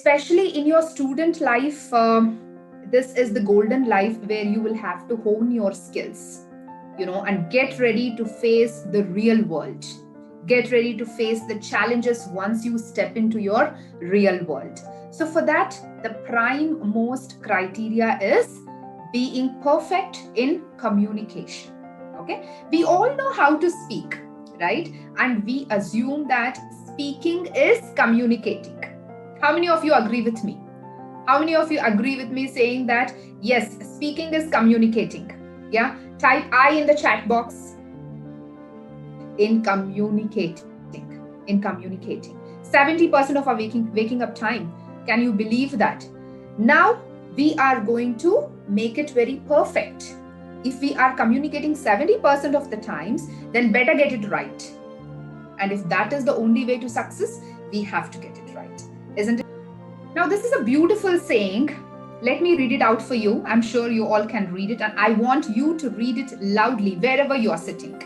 especially in your student life, this is the golden life where you will have to hone your skills, and get ready to face the real world. Get ready to face the challenges once you step into your real world. So for that, the prime most criteria is being perfect in communication. Okay, we all know how to speak, right? And we assume that speaking is communicating. How many of you agree with me? How many of you agree with me saying that yes, speaking is communicating? Yeah, type I in the chat box. In communicating. 70% of our waking up time. Can you believe that? Now we are going to make it very perfect. If we are communicating 70% of the times, then better get it right. And if that is the only way to success, we have to get it right, isn't it? Now, this is a beautiful saying. Let me read it out for you. I'm sure you all can read it, and I want you to read it loudly wherever you are sitting.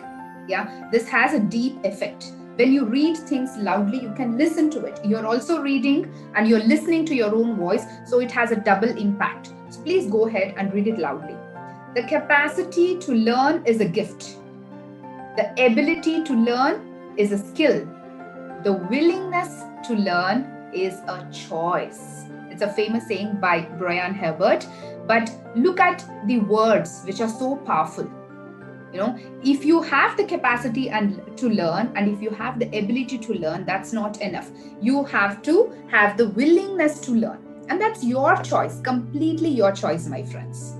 Yeah, this has a deep effect. When you read things loudly, you can listen to it. You're also reading and you're listening to your own voice, so it has a double impact. So please go ahead and read it loudly. The capacity to learn is a gift. The ability to learn is a skill. The willingness to learn is a choice. It's a famous saying by Brian Herbert, but look at the words which are so powerful. If you have the capacity to learn, and if you have the ability to learn, that's not enough. You have to have the willingness to learn. And that's your choice, completely your choice, my friends.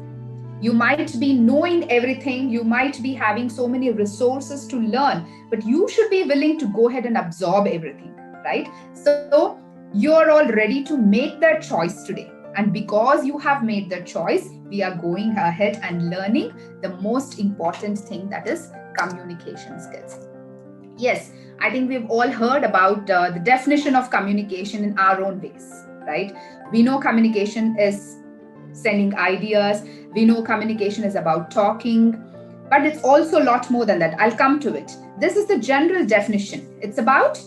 You might be knowing everything, you might be having so many resources to learn, but you should be willing to go ahead and absorb everything, right? So you're all ready to make that choice today. And because you have made that choice, we are going ahead and learning the most important thing, that is communication skills. Yes, I think we've all heard about the definition of communication in our own ways, right? We know communication is sending ideas. We know communication is about talking, but it's also a lot more than that. I'll come to it. This is the general definition. It's about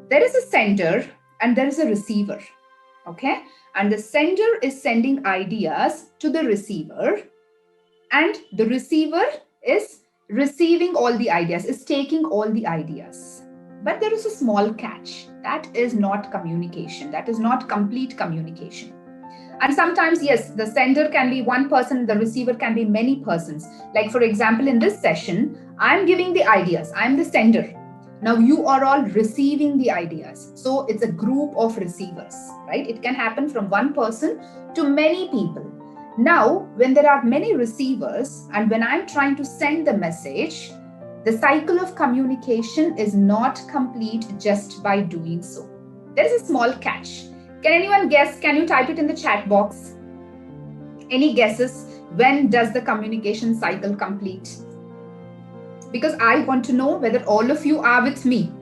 there is a sender and there is a receiver, okay? And the sender is sending ideas to the receiver, and the receiver is receiving all the ideas, is taking all the ideas. But there is a small catch. That is not communication. That is not complete communication. And sometimes, yes, the sender can be one person, the receiver can be many persons. Like, for example, in this session, I'm giving the ideas. I'm the sender. Now you are all receiving the ideas. So it's a group of receivers, right? It can happen from one person to many people. Now, when there are many receivers and when I'm trying to send the message, the cycle of communication is not complete just by doing so. There is a small catch. Can anyone guess? Can you type it in the chat box? Any guesses? When does the communication cycle complete? Because I want to know whether all of you are with me.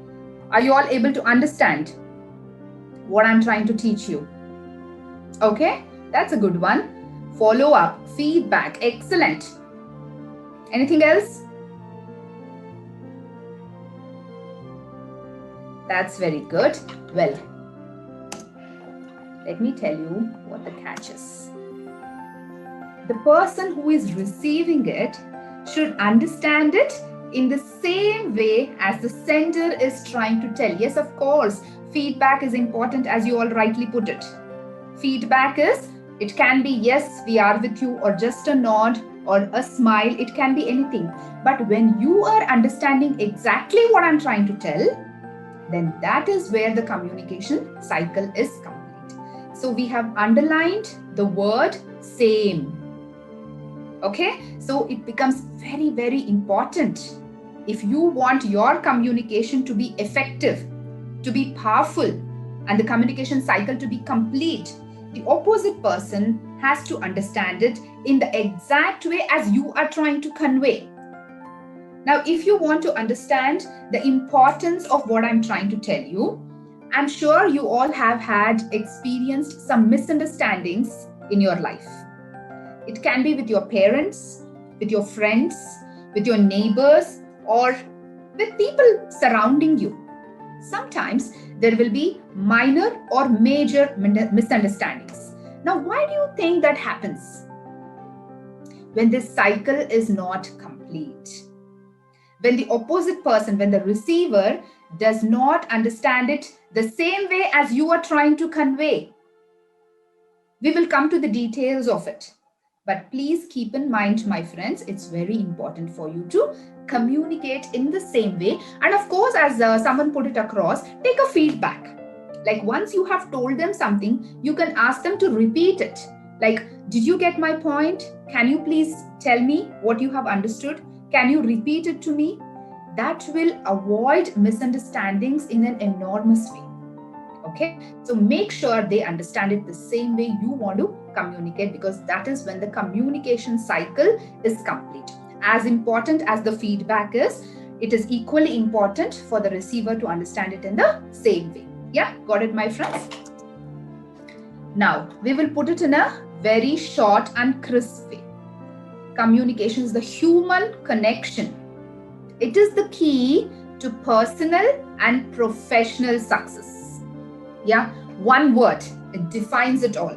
Are you all able to understand what I'm trying to teach you? Okay, that's a good one. Follow up, feedback, excellent. Anything else? That's very good. Well, let me tell you what the catch is. The person who is receiving it should understand it in the same way as the sender is trying to tell. Yes, of course, feedback is important, as you all rightly put it. Feedback is, it can be yes, we are with you, or just a nod or a smile. It can be anything. But when you are understanding exactly what I'm trying to tell, then that is where the communication cycle is complete. So we have underlined the word same. Okay, so it becomes very, very important. If you want your communication to be effective, to be powerful, and the communication cycle to be complete, the opposite person has to understand it in the exact way as you are trying to convey. Now, if you want to understand the importance of what I'm trying to tell you, I'm sure you all have experienced some misunderstandings in your life. It can be with your parents, with your friends, with your neighbors, or with people surrounding you. Sometimes there will be minor or major misunderstandings. Now, why do you think that happens? When this cycle is not complete. When the opposite person, when the receiver does not understand it the same way as you are trying to convey. We will come to the details of it. But please keep in mind, my friends, it's very important for you to communicate in the same way. And of course, as someone put it across, take a feedback. Like once you have told them something, you can ask them to repeat it. Like, did you get my point? Can you please tell me what you have understood? Can you repeat it to me? That will avoid misunderstandings in an enormous way. Okay, so make sure they understand it the same way you want to communicate, because that is when the communication cycle is complete. As important as the feedback is, it is equally important for the receiver to understand it in the same way. Yeah, got it, my friends? Now, we will put it in a very short and crisp way. Communication is the human connection. It is the key to personal and professional success. Yeah, one word, it defines it all.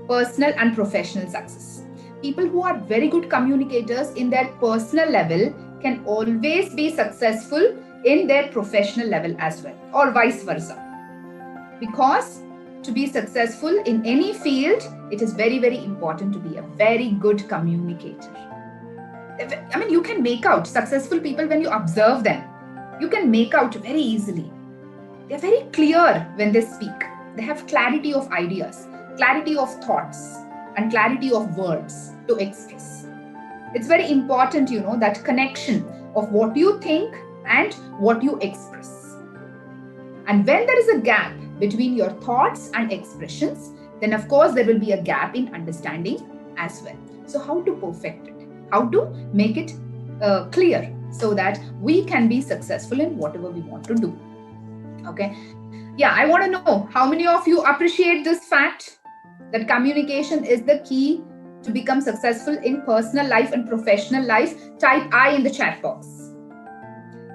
Personal and professional success. People who are very good communicators in their personal level can always be successful in their professional level as well, or vice versa. Because to be successful in any field, it is very, very important to be a very good communicator. I mean, you can make out successful people when you observe them. You can make out very easily. They're very clear when they speak. They have clarity of ideas, clarity of thoughts, and clarity of words to express. It's very important, that connection of what you think and what you express. And when there is a gap between your thoughts and expressions, then of course there will be a gap in understanding as well. So how to perfect it? How to make it clear so that we can be successful in whatever we want to do. Okay. Yeah, I want to know how many of you appreciate this fact that communication is the key to become successful in personal life and professional life. Type I in the chat box.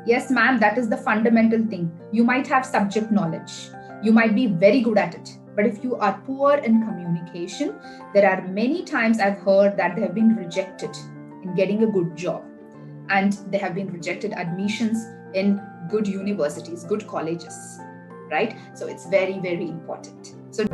Yes, ma'am, that is the fundamental thing. You might have subject knowledge. You might be very good at it. But if you are poor in communication, there are many times I've heard that they have been rejected in getting a good job. And they have been rejected admissions in good universities, good colleges, right? So it's very, very important. So